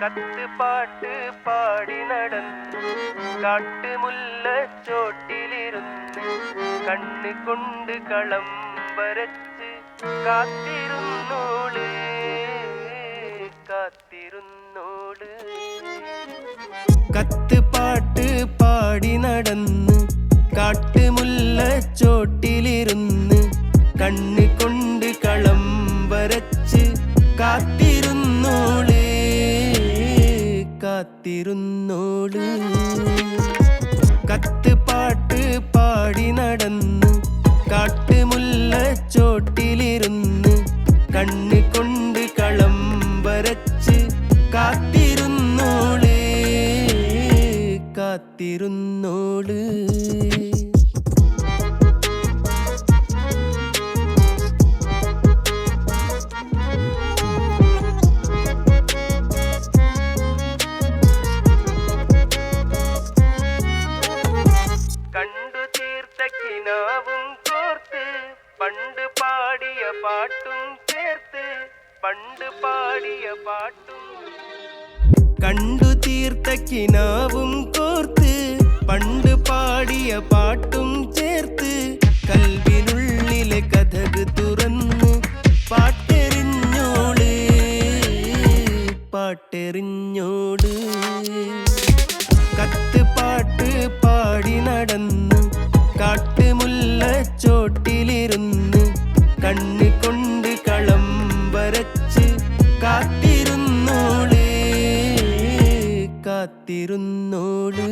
കത്ത് പാട്ട് പാടി നടന്നു കാട്ടുമുല്ലച്ചോട്ടിലിരുന്ന് കണ്ണ് കൊണ്ട് കളം വരച്ച് കാത്തിരുന്നോള് കാത്തിരുന്നോള്. കത്ത് പാട്ട് പാടി നടന്ന് കാട്ടുമുല്ലച്ചോട്ടിലിരുന്ന് കണ്ണ് കൊണ്ട് കളം വരച്ച് കാത്തിരുന്നോള് കാത്തിരുന്നോള്. കത്ത് പാട്ട് പാടി നടന്ന് കാട്ടുമുല്ലച്ചോട്ടിലിരുന്ന് കണ്ണ് കൊണ്ട് കളം വരച്ച് കാത്തിരുന്നോള് കാത്തിരുന്നോള്. കണ്ടു തീർത്ത കിനാവും കോർത്ത് പണ്ട് പാടിയ പാട്ടും ചേർത്ത് പണ്ട് പാടിയ പാട്ടും. കണ്ടു തീർത്ത കിനാവും കോർത്ത് പണ്ട് പാടിയ പാട്ടും ചേർത്ത് കൽവിനുള്ളിലെ കഥക് തുറന്ന് പാട്ടെറിഞ്ഞോള് പാട്ടെറിഞ്ഞോള്. കത്ത് പാട്ട് പാടി നടന്ന് കാട്ടുമുല്ലച്ചോട്ടിലിരുന്ന് കണ്ണ് കൊണ്ട് കളം വരച്ച് കാത്തിരുന്നോള് കാത്തിരുന്നോള്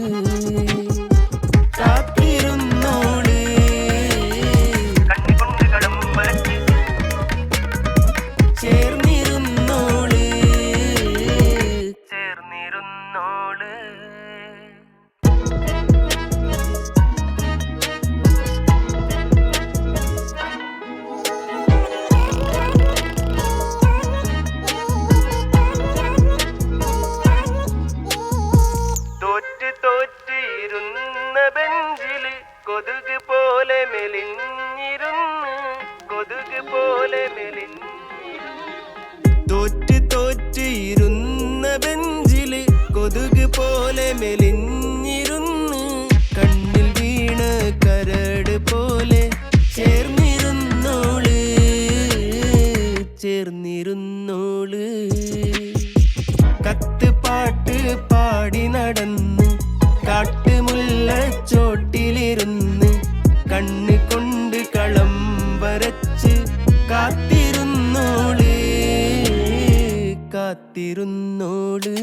കാത്തിരുന്നോള്. കണ്ണ് കൊണ്ട് കളം വരച്ച് ചേർന്നിരുന്നോള് ചേർന്നിരുന്നോള്. തോറ്റ് തോറ്റിരുന്ന ബെഞ്ചില് കൊതുക് പോലെ മെലിഞ്ഞിരുന്ന് കൊതുക് പോലെ മെലിഞ്ഞിരുന്ന്. തോറ്റ് തോറ്റിരുന്ന ബെഞ്ചില് കൊതുക് പോലെ മെലിഞ്ഞിരുന്ന് കണ്ണിൽ വീണ കരട് പോലെ ചേർന്നിരുന്നോള് ചേർന്നിരുന്നോള്. കത്ത് പാട്ട് പാടി നടന്ന് കാട്ടുമുല്ലച്ചോട്ടിലിരുന്ന് കണ്ണ് കൊണ്ട് കളം വരച്ച് കാത്തിരുന്നോള് കാത്തിരുന്നോള്.